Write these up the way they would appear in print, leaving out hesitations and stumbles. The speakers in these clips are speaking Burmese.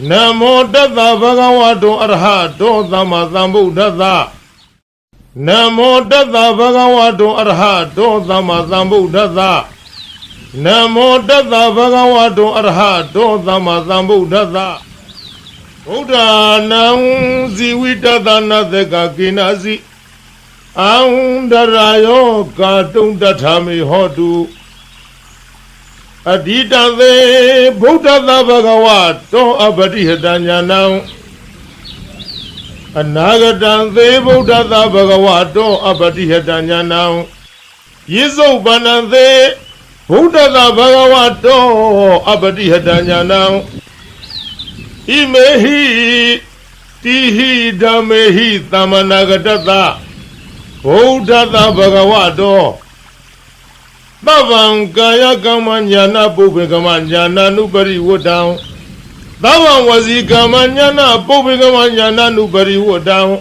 Namo Tassa Bhagavato Arahato Sammasambuddhassa Namo Tassa Bhagavato Arahato Sammasambuddhassa Namo Tassa Bhagavato Arahato Sammasambuddhassa Buddha Nam Zivitatana Seka Kinasi Aundarayo Katung Tatami Hotu Adita se Buddha Bhagavato Abadihadanyana Anagatan se Buddha Bhagavato Abadihadanyana Yeso Banan se Buddha Bhagavato Abadihadanyana Imehi Tihi Damehi Tamanagatata Buddha Bhagavato Bhavan Kaya Kamanyana Pubikamanyana Nubari Wodown Bhavan Wasi Kamanyana Pubikamanyana Nubari Wodown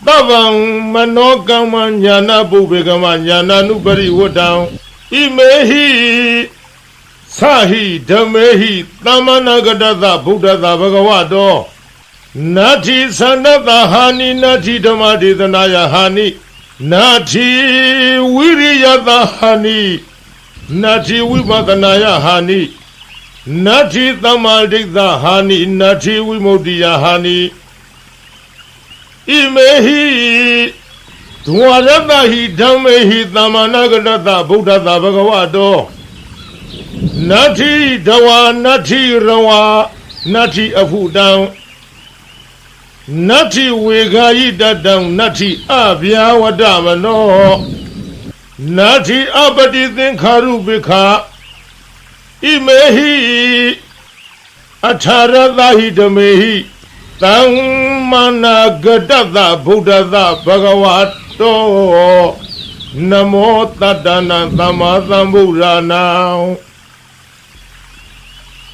Bhavan Mano Kamanyana Pubikamanyana Nubari Wodown Imehi Sahi Dhamehi Tamanagatata Buddha Bhagavato Nati Sandatha Hani Nati Dhamadi Dhanaya Hani Nati Viriyatha Hani Nati Vipadanaya Hani Nati Tamadikta Hani Nati Vimodiya Hani Imehi Dwaratahi Dhammehi Tamanagatata Buddha Bhagavato Nati Dawa Nati Rawa Nati Afudam Nati Wegayita down Nati Abhyawadamano Nati Abadithin Karubika Imehi Ataradahi Damehi Tamana Gadada Buddha Bhagavato Namo Tadana Samadhamburana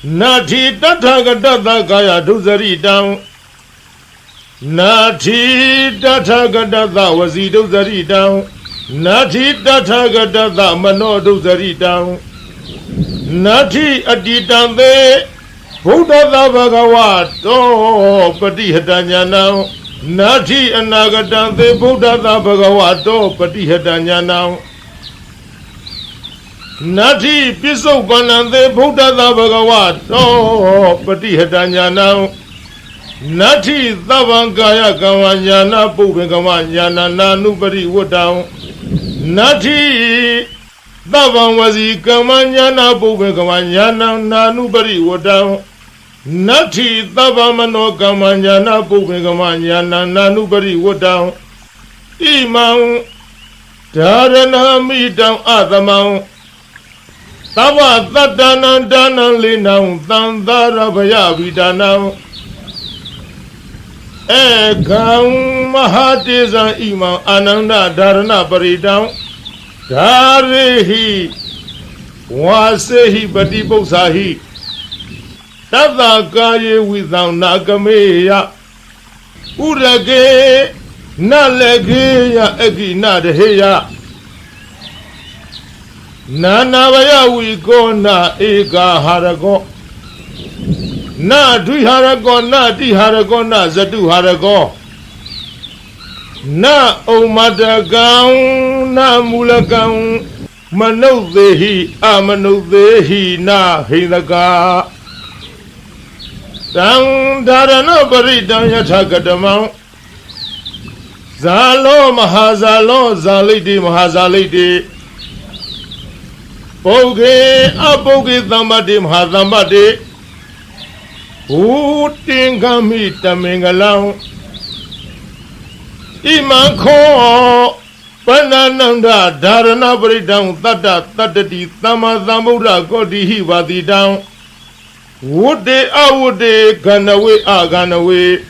Nati Tathagatata Gaya Duzari down Nati Tathagatata Wasiduzari down Nati Tathagatata Manoduzari down Nati Aditande Buddha Bhagavato Patihadanyana Nati Anagatande Buddha Bhagavato Patihadanyana Nati Pisokanande Buddha Bhagavato Patihadanyana Nati Tavankaya Kamanyana Pubikamanyana Nanubari Wodown Nati Tavanwasi Kamanyana Pubikamanyana Nanubari Wodown Nati Tavamano Kamanyana Pubikamanyana Nanubari Wodown Imam Dharana Midam Adamam Tava Tatana Dana Linam Tandara Bhayavidana Ekam Mahateza Imam Ananda Dharana Paridam Dharehi Wasehi Badibosahi Tata Kaye without Nagameya Urage Nalegeya Egi Nadeheya Nanavaya Wigona Ega Harago Na Duharago, na Diharago, na Zaduharago Na Omadagaun, na Mulagaun Manodehi, Amanodehi, na Hilaga Dang Dharana Baridan Yatagadamang Zalo Mahazalo, Zalidi Mahazalidi Boge, Aboge Dhamadi Mahadhamadi Utingami Tamingalang Imanko Panananda Dharana Bridang Tata Tatati Tamadhamura Godihi Vadi down Woode Awode Ganawe Aganawe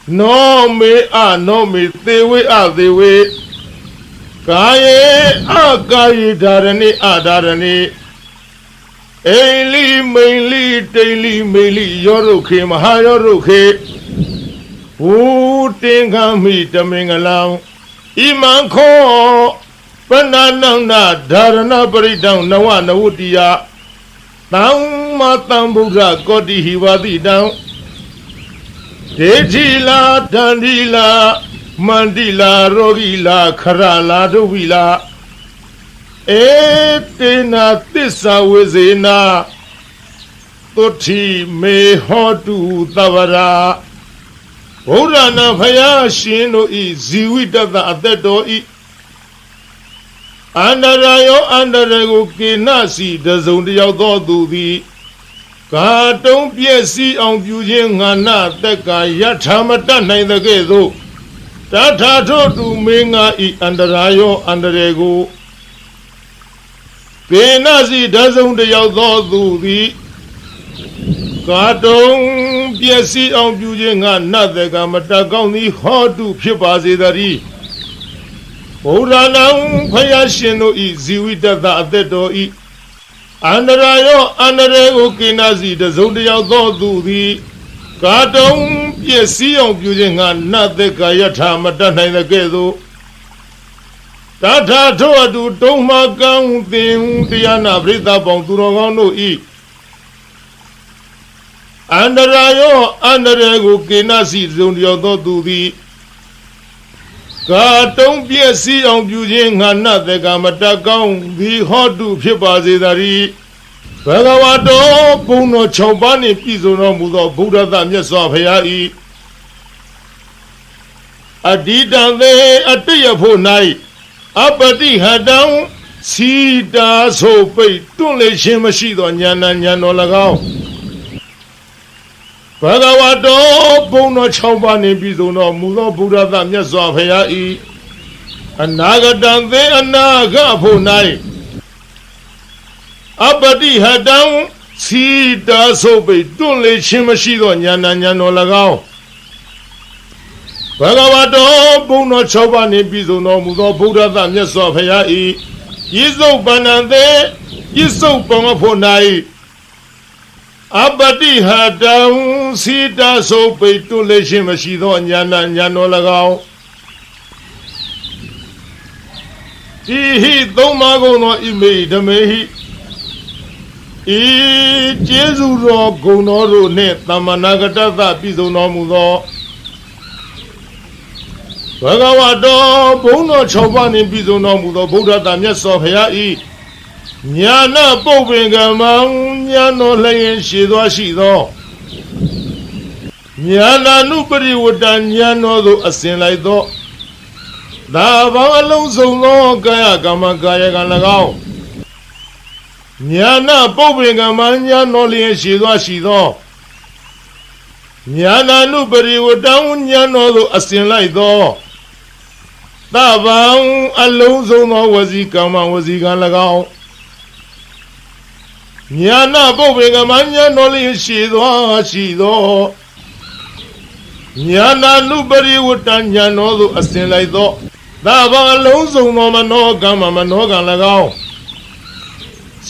No me Thewe Athewe Kaye Akayi Dharani Adarani Aili Maili Daily Maili Yoroke Mahayoroke Utingami Tamingalang Imanko Panananda Dharana Paridang Nawana Udia Tang မာတံဗုဒ္ဓကောတိဟိဝတိတံဒေတိလာဒန္တိလာမန္တိလာရောဂီလာခရလာဒုဝိလာဧတေနာသစ္စာဝေဇေနာသုတိမေဟောတုသဗ္ဗရာဘုရားနာဖယားရှင်တို့ဤဇီဝိတတအသက်တော်ဤအန္တရာယောအန္တရာကိုကေနစီတစုံတယောက်သောသူသည်ကာတုံးပြည့်စည်အောင်ပြုခြင်းငါနာတက်ကယထာမတတ်နိုင်တဲ့ကဲ့သို့တထာထို့သူမေငါဤအန္တရာယောအန္တရာကိုကေနစီတစုံတယောက်သောသူသည်ကာတုံးပြည့်စည်အောင်ပြုခြင်းငါနတ်တက်ကမတတ်ကောင်းသည်ဟောတုဖြစ်ပါစေတည်းဘုရားနာဖယားရှင်တို့ဤဇီဝိတတအသက်တော်ဤအန္တရာယောအန္တရာကိုကိနာစီတစုံတယောက်သောသူသည်ကာတုံးပြည့်စည်အောင်ပြုခြင်းငါနတ်သက်ကာယထာမတတ်နိုင်တဲ့ကဲ့သို့တထာထို့အတူတုံးမကံသင်တရားနာပရိသတ်ပေါင်းသူတော်ကောင်းတို့ဤအန္တရာယောအန္တရာကိုကိနာစီတစုံတယောက်သောသူသည်ကာတုံးပြည့်စည်အောင်ပြုခြင်းငါနတ်တဲ့ကမတတ်ကောင်းဒီဟောတုဖြစ်ပါစေတည်းဘဂဝါတော်ဘုံတော်6ပါးနှင့်ပြည့်စုံတော်မူသောဗုဒ္ဓသမြတ်စွာဘုရား၏အတ္တိတံသေအတ္တယဖို့၌အပတိဟတံစီတာဆိုပိတ်တွန့်လေခြင်းမရှိသောဉာဏ်ဉာဏ်တော်၎င်းဘဂဝါတော်ဘုံတော်6ပါးနှင့်ပြည့်စုံတော်မူသောဗုဒ္ဓသမြတ်စွာဘုရား၏အနာဂတံသေအနာဂတ်ဖို့၌အပတိဟတံစီတာဆိုပိတ်တွန့်လေခြင်းမရှိသောဉာဏ်ဉာဏ်တော်၎င်းဘဂဝါတော်ဘုံတော်6ပါးနှင့်ပြည့်စုံတော်မူသောဗုဒ္ဓသမြတ်စွာဘုရား၏ယိသုပန္နံသေယိသုပမဖို့၌အပတိဟတံစီတာဆိုပိတ်တွန့်လေခြင်းမရှိသောဉာဏ်ဉာဏ်တော်၎င်းဒီဟိသုံးပါးကုန်သောဣမေဓမေဟိဤကျေးဇူးတော်ဂုဏ်တော်တို့နှင့်သမ္မာနာဂတသပြည့်စုံတော်မူသောဘဂဝါတော်ဘုံတော်6ပါးနှင့်ပြည့်စုံတော်မူသောဗုဒ္ဓတမြတ်စွာဘုရား၏ညာနာပုပ္ပင်ကမံညာတော်လျင်ရှိသောရှိသောညာနာနုပရိဝတ္တညာတော်သို့အစဉ်လိုက်သောသာဘောင်းအလုံးစုံသောကာယကမ္မကာယကံ၎င်းညာနာပုပ္ပင်ကမံညာတော်လျင်ရှိသောရှိသောညာနာနုပရိဝတ္တညာတော်သို့အစဉ်လိုက်သောသာဘောင်းအလုံးစုံသောဝစီကမ္မဝစီကံ၎င်းညာနာပုပ္ပေကမညာတော်လျင်ရှိသောညာနာနုပရိဝတ္တညာတော်သို့အစဉ်လိုက်သောသာဘောင်းအလုံးစုံသောမနောကမ္မမနောကံ၎င်း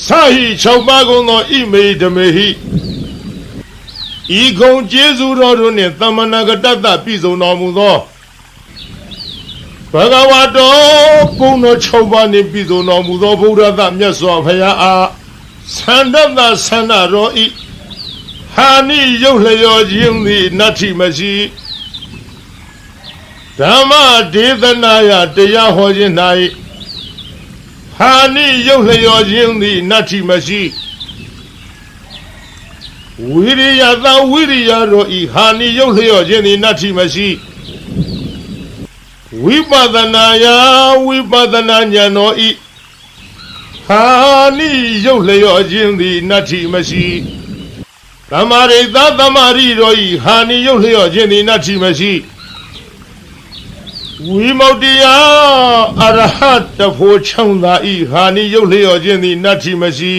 စာဟိ6ပါးကုန်သောဣမေဓမေဟိဤဂုံကျေးဇူးတော်တို့နှင့်သမ္မာနာဂတတပြည့်စုံတော်မူသောဘဂဝါတော်ဘုံတော်6ပါးနှင့်ပြည့်စုံတော်မူသောဗုဒ္ဓသမြတ်စွာဘုရားအားသန္တသသန္တရောဤဟာနိရုပ်လျောခြင်းသည်နတ္ထိမရှိဓမ္မဒေသနာယတရားဟောခြင်း၌ဟာနိရုပ်လျောခြင်းသည်နတ္ထိမရှိဝိရိယသဝိရိယရောဤဟာနိရုပ်လျောခြင်းသည်နတ္ထိမရှိဝိပဿနာယဝိပဿနာဉာဏ်တော်ဤဟာနိရုပ်လျောခြင်းသည်နတ္ထိမရှိသမာရိသသမာရိရောဤဟာနိရုပ်လျောခြင်းသည်နတ္ထိမရှိဝိမု ക്തി ယအရဟတဖို့ချောင်းသာဤဟာနိရုပ်လျောခြင်းသည်နတ္ထိမရှိ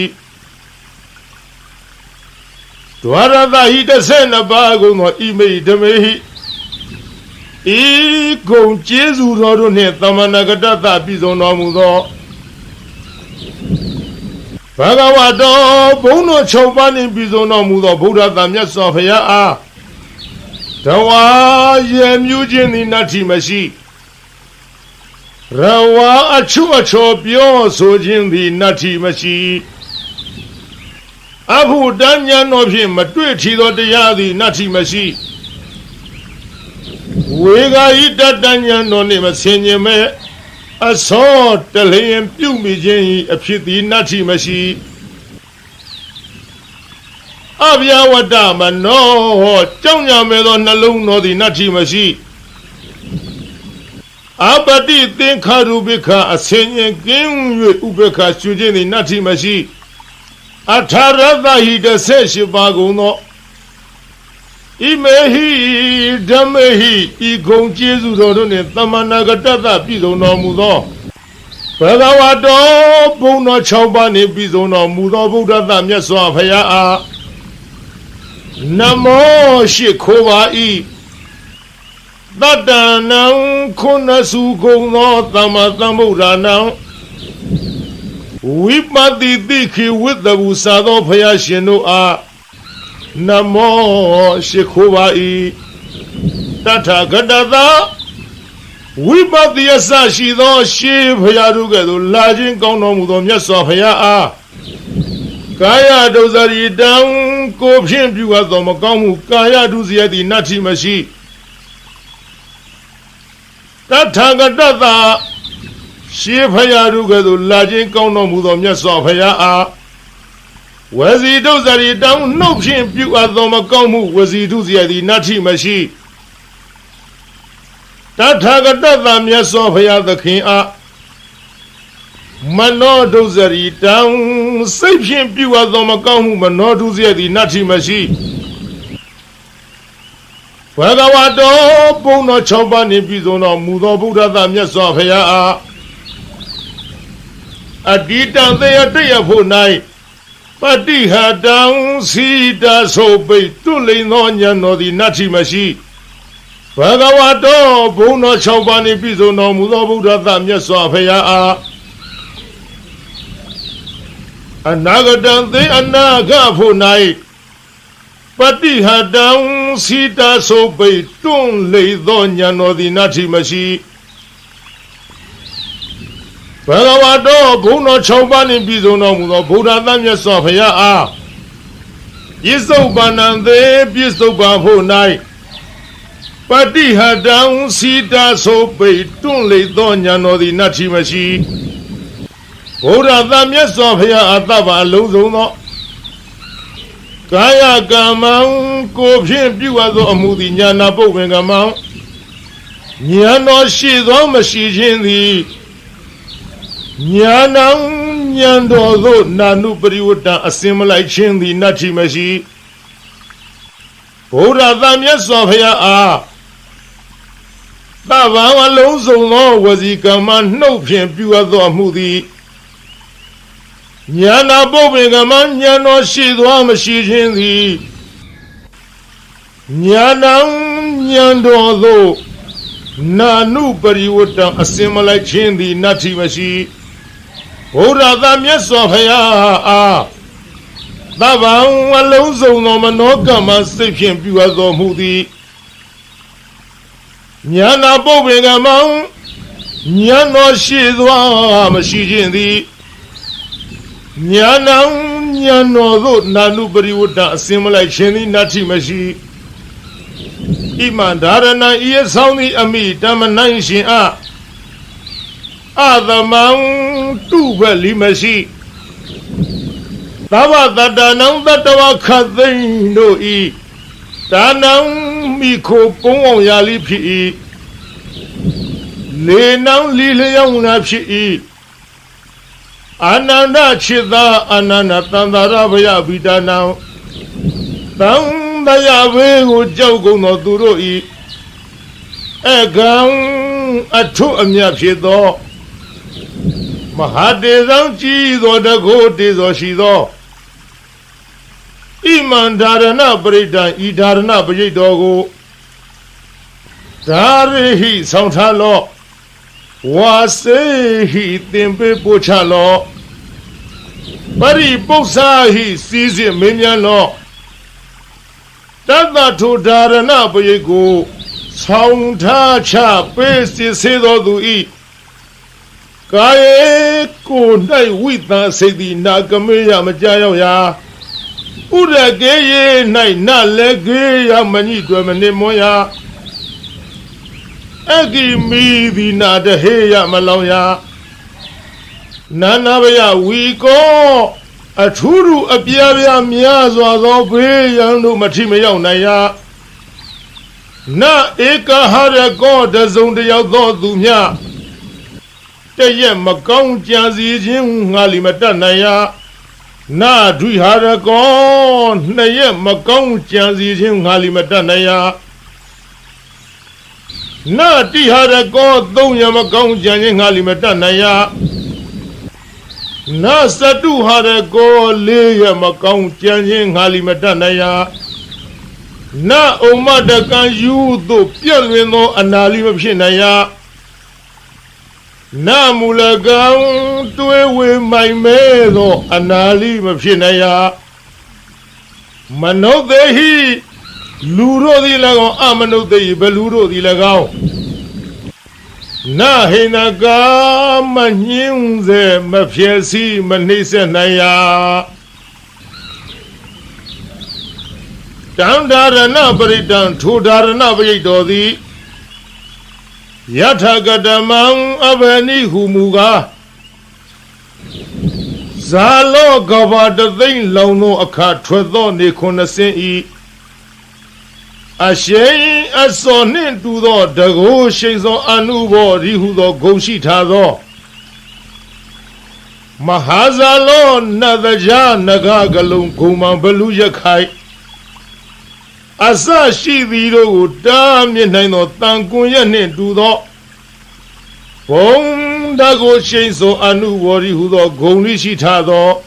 ဒွါရသဟိ12ပါးကုန်သောဣမေဓမေဟိဤဂုံကျေးဇူးတော်တို့နှင့်သမ္မာနာဂတသပြည့်စုံတော်မူသောဘဂဝါတော်ဘုံတော်6ပါးနှင့်ပြည့်စုံတော်မူသောဗုဒ္ဓသမြတ်စွာဘုရားအားတဝါရေမြူးခြင်းသည်နတ္ထိမရှိရဝါအချွတ်အချော်ပြောဆိုခြင်းသည်နတ္ထိမရှိ အဖို့တန်းညာတော်ဖြင့်မတွေ့ထီသောတရားသည်နတ္ထိမရှိဝေဂာဤတတန်းညာတော်နှင့်မဆင်ញင်မဲ့အစောတလျင်ပြုမိခြင်း၏အဖြစ်သည်နတ္ထိမရှိအဗျာဝတ္တမနောကြောင့်ညာမဲ့သောနှလုံးတော်သည်နတ္ထိမရှိအပတိသင်္ခါရုပိခအဆင်ញင်ကင်း၍ဥပက္ခရှုခြင်းသည်နတ္ထိမရှိအထာရတဟိ18ပါးကုန်သောဣမေဟိဓမ္မေဟိဤဂုံကျေးဇူးတော်တို့နှင့်သမဏဂတတပြည့်စုံတော်မူသောဘဂဝါတော်ဘုံတော်6ပါးနှင့်ပြည့်စုံတော်မူသောဗုဒ္ဓသမြတ်စွာဘုရားအားနမောရှိခိုးပါ၏တတ္တနံခုနစုကုံသောသမ္မာသမ္ဗုဒ္ဓနာဝိပတိတိခိဝိတ္တဘူသာသောဘုရားရှင်တို့အားနမောရှိခိုးပါ၏တထာဂတသာဝိပတိအစရှိသောရှေးဘုရားတို့ကဲ့သို့လာခြင်းကောင်းတော်မူသောမြတ်စွာဘုရားအားကာယဒုစရိတံကိုဖြင့်ပြုအပ်သောမကောင်းမှုကာယဒုစရိုက်သည်နတ္ထိမရှိတထာဂတသာရှေးဘုရားတို့ကဲ့သို့လာခြင်းကောင်းတော်မူသောမြတ်စွာဘုရားအားဝစီဒုစရိတံနှုတ်ဖြင့်ပြုအပ်သောမကောင်းမှုဝစီဒုစရိုက်သည်နတ္ထိမရှိတထာဂတသာမြတ်စွာဘုရားသခင်အားမနောဒုစရိတံစိတ်ဖြင့်ပြုအပ်သောမကောင်းမှုမနောဒုစရိုက်သည်နတ္ထိမရှိဘဂဝါတော်ဘုံတော်6ပါးနှင့်ပြည့်စုံတော်မူသောဗုဒ္ဓသမြတ်စွာဘုရားအားအတ္တိတံသေယတရဖို့၌ပတိဟတံစီတာဆိုပိတုလိန်သောဉာဏ်တော်သည်နတ္ထိမရှိဘဂဝါတော်ဘုံတော်6ပါးနှင့်ပြည့်စုံတော်မူသောဗုဒ္ဓသမြတ်စွာဘုရားအားအနာဂတံသေအနာဂဖို့၌ပတိဟတံစီတာဆိုပိတွန်းလေသောဉာဏ်တော်သည်နတ္ထိမရှိဘဂဝါတော်ဘုံတော်6ပါးနှင့်ပြည့်စုံတော်မူသောဗုဒ္ဓသမြတ်စွာဘုရားအားပြစ္ဆုတ်ပန္နံသေပြစ္ဆုတ်ပန်ဖို့၌ပတိဟတံစီတာဆိုပိတွန်းလေသောဉာဏ်တော်သည်နတ္ထိမရှိဘုရားသမြတ်စွာဘုရားအတ္တပါအလုံးစုံသောကာယကမ္မံကိုဖြင့်ပြုအပ်သောအမှုသည်ဉာဏပုပ္ပင်ကမ္မံဉာဏ်တော်ရှိသောမရှိခြင်းသည်ဉာဏံဉာဏ်တော်သို့နာနုပရိဝတ္တအစင်မလိုက်ခြင်းသည်နတ္ထိမရှိဘုရားသမြတ်စွာဘုရားအားသဗ္ဗံအလုံးစုံသောဝစီကမ္မနှုတ်ဖြင့်ပြုအပ်သောအမှုသည်ဉာဏပုပ္ပင်ကမဉာဏ်တော်ရှိသောမရှိခြင်းသည်ဉာဏံဉာဏ်တော်သို့နာနုပရိဝတ္တအစင်မလိုက်ခြင်းသည်နတ္ထိမရှိဘုရားသမြတ်စွာဘုရားအားသဗ္ဗံအလုံးစုံသောမနောကမ္မစိတ်ဖြင့်ပြုအပ်တော်မူသည်ဉာဏပုပ္ပင်ကမဉာဏ်တော်ရှိသောမရှိခြင်းသည်ဉာဏံဉာဏ်တော်သို့နာနုပရိဝတ္တအစင်မလိုက်ခြင်းသည်နတ္ထိမရှိဣမံဒါရဏံဤအဆောင်သည်အမိတမနိုင်ရှင်အသမံတုဘလိမရှိသဗ္ဗတတ္တနံတတ္တဝခသိန်တို့ဤဒါနံမိခိုကုံအောင်ရာလိဖြစ်၏လေနံလီလျောင်းနာဖြစ်၏အာနန္ဒจิตာအာနန္ဒသံသာရဘယဗိဒနာသံတရားဘေးကိုကြောက်ကုန်သောသူတို့ဤအကံအထုအမြတ်ဖြစ်သောမဟာတေဇံကြည်သောတကောတေဇောရှိသောဣမန္ဓာရဏပရိဒံဤဓာရဏပရိတ်တော်ကိုဓာရိဟိဆောင်ထားလော့ဝါစေဟိသင်ပေးပို့ချလော့ပရိပု္ပ္ပစာဟိစီစစ်မင်းများလော့တတ္တထုဓာရဏပရိတ်ကိုဆောင်ထားချပေးစစ်စေတော်သူဤကာယေကို၌ဝိသစိတ်သည်နာကမေယမကြရောက်ရာ ke ye nai na le ge ya mani dwe mani moya Egi mi di na de he ya malong ya Nana baya we go A true a bia mia zo be yang no machime yao na ya Na eka hare go de zong de yao do du mia Te ye ma gong jia zi jing nga li ma ta na ya Na dui hare go Na ye ma gong jia zi jing nga li ma ta na ya Na ti hare go dong ya ma gong jia jing nga li ma ta na ya Na satu hare go le ya ma gong jia jing nga li ma ta na ya Na oma da kan yu do pian luen no anali ma phit na ya Na mula gang twe we mai me do anali ma phit na ya Mano de hi lu ro di la gaung a mano de hi ba lu ro di la gaung Na he na ga ma nying ze ma phit si ma nei set na ya Down Darana Baritan, two Darana Vidodi Yatagadamang Avani Humuga Zalo Gavada Vain Launo Aka Tredo Nikona Sei Ashe Asonin to the Dago Shazo Anubo Rihudo Goshitado Mahazalo Nadaja Nagagalum Kuman Beluja Kai Asa shi viro dam ye nai no tang kun ye nin tu do Bong da go shin so anu wori hu do gong li shi tha do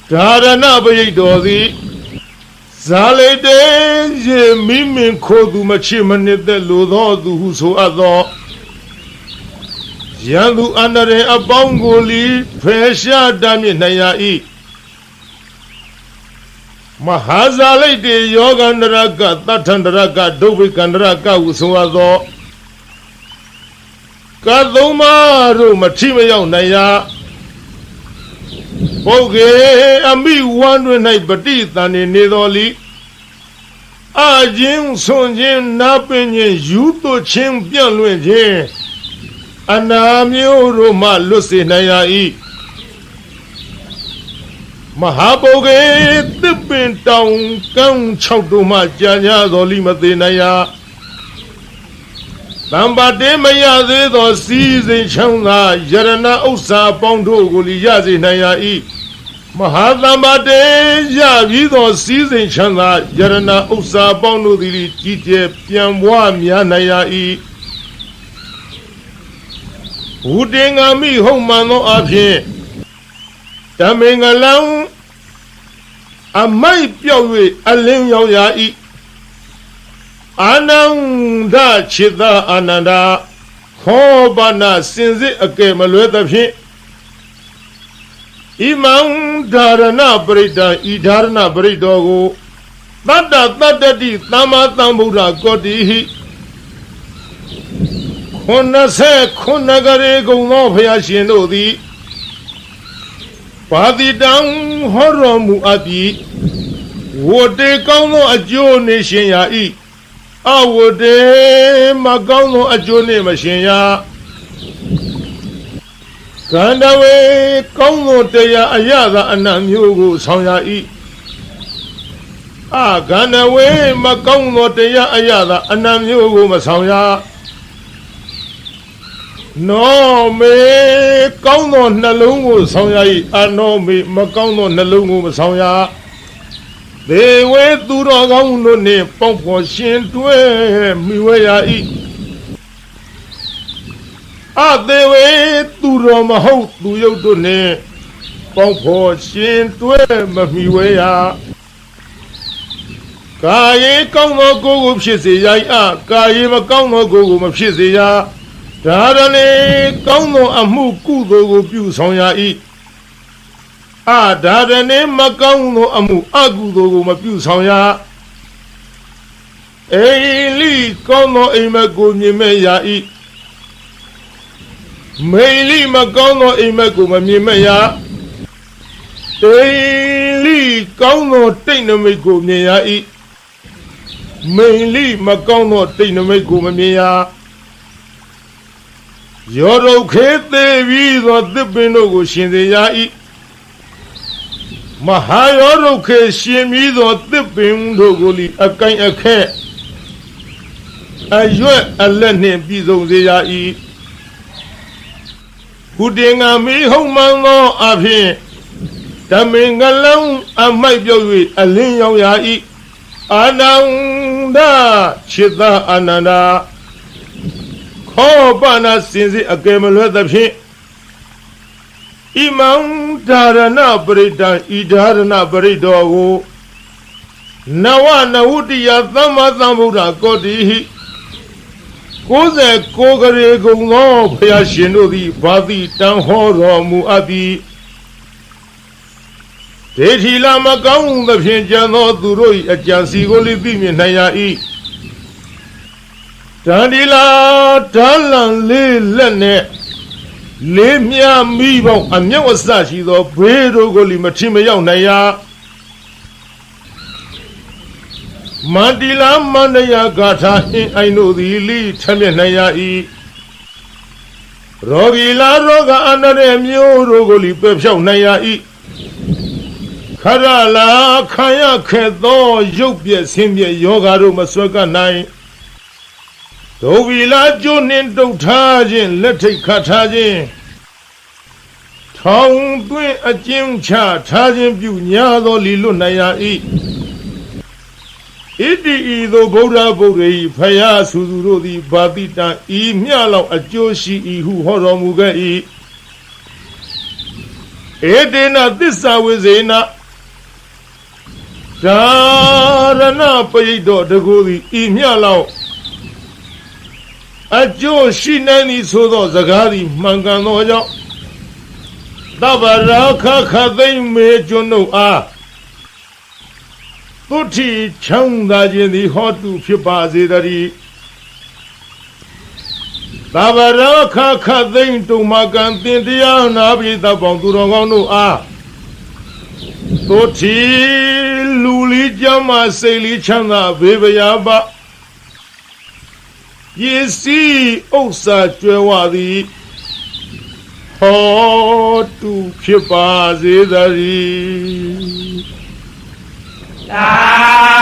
Dharana bayit do di Zale de ye mi min kho du ma chi ma nit de lo do du hu so a do Yan du anare a paung ko li phe sha dam ye nai ya I Mahazalai de Yogandraga, Tatandraga, Dobikandraga, Usuazo Kadoma, Machima Naya Okay, Ami one night Batita in Nidoli Ajin Sonjin Napin, Yuto Champion Luin Anamio Roma Lucy Naya Mahaboge, the pin town, Gang Chowduma, Janya, Dolima de Naya Bamba de Maya, the season Changa, Yarana Osa, Pondo, Guliazi Naya E. Mahadamba de Yavido season Changa, Yarana Osa, Pondo, the Tite, Piamwa, Mianaya E. Udinga mi homano up here. Taming along a my pure a ling yo ya I Anang da chida ananda Hobana since it a game a lot of him Imang Darana Brida, Idarna Bridogo Nada di Tama Tambura Godi Kona se Konagare go no Piashino di Padi down Horomu Abi Would they come no a Joe nation ya I would they Magano a Joe machine ya Kandawe Kono Teya Ayada Anamugu Sonya I Ganawe Makono Teya Ayada Anamugu Masonya No me Kono Nalungu Sonya no me Makono Nalungu Sonya They went to the ne Pompo Shin to Miwaya They went to Roma Ho to Yodone Pompo Shin to Miwaya Kaye Kono Go Shizia Kaye Makono Go Shizia Darane Kono Amu Kudo Gu Sonya Darane Makono Amu Agudo Mapu Sonya Eli Kono Emago Nimeya Meili Makono Emago Mimeya Eli ကောင်းသောတိတ်နမိတ်ကိုမြင်ရ၏မိန်လိမကောင်းသောတိတ်နမိတ်ကိုမမြင်ရရောရုတ်ခေသေးပြီးသောသစ်ပင်တို့ကိုရှင်စေရ၏မဟာရောရုတ်ခေရှင်ပြီးသောသစ်ပင်တို့ကိုလီအကိုင်အခက်အရွက်အလက်နှင့်ပြည်စုံစေရ၏ကုတင်ငါမီဟုံမှန်သောအဖြစ်ဓမင်္ဂလံအမိုက်ပြုတ်၍အလင်းရောက်ရ၏အာနန္ဒจิตအာနန္ဒာခောပနာစင်စစ်အကယ်မလွဲသဖြင့်ဣမံဓာရဏပရိတံဤဓာရဏပရိတောကိုနဝနဝတ္တိယသမ္မာသမ္ဗုဒ္ဓကောတိဟိ69ကရေကုံသောဘုရားရှင်တို့သည်ဘာတိတန်ဟောတော်မူအပ်သည်ဒေထီလာမကောင်းသဖြင့်ကြံသောသူတို့၏အကြံစီကိုလည်းသိမြင်နိုင်ရ၏တန်ဒီလာဓာလံလေးလက်နဲ့လေးမြမိပေါင်းအမြောက်အစရှိသောဘေးတို့ကိုလည်းမထင်မရောက်နိုင်ရမန္တိလာမန္တယာဂါထာအင်းအိုင်တို့သည်လိထမျက်နိုင်ရ၏ရောဂီလာရောဂအန္တရမျိုးတို့ကိုလည်းပယ်ဖြောက်နိုင်ရ၏ခရလာခံရခဲ့သောရုပ်ပြည့်ဆင်းပြည့်ယောဂါတို့မဆွဲကနိုင်ဒုဝီလာကျိုးနှင့်တုတ်ထားခြင်းလက်ထိတ်ခတ်ထားခြင်းထောင်သွင်းအကျဉ်းချထားခြင်းပြုညာသောလီလွတ်နိုင်ရ၏ဣတိဤသို့ဗုဒ္ဓဘုရား၏ဖယားစုစုတို့သည်ဘာတိတံဤမြလောက်အကျိုးရှိ၏ဟုဟောတော်မူခဲ့၏ဧတေနသစ္စာဝိဇေနဓာရဏပရိတောတကူသည်ဤမြလောက်အကျိုးရှိနိုင်သည်ဆိုသောစကားသည်မှန်ကန်သောကြောင့်သဗ္ဗရာခခသိမ့်မေကျွန်းတို့အားသုတိချမ်းသာခြင်းသည်ဟောတုဖြစ်ပါစေတည်းသဗ္ဗရာခခသိမ့်တုံမကံတင်တရားနာပိသပေါင်းသူတော်ကောင်းတို့အားသုတိလူလီကြမ်းမှစိတ်လီချမ်းသာဘေးပရာပပစ္စည်းဥစ္စာကျွဲဝသည်ဟောတုဖြစ်ပါစေတည်းသာ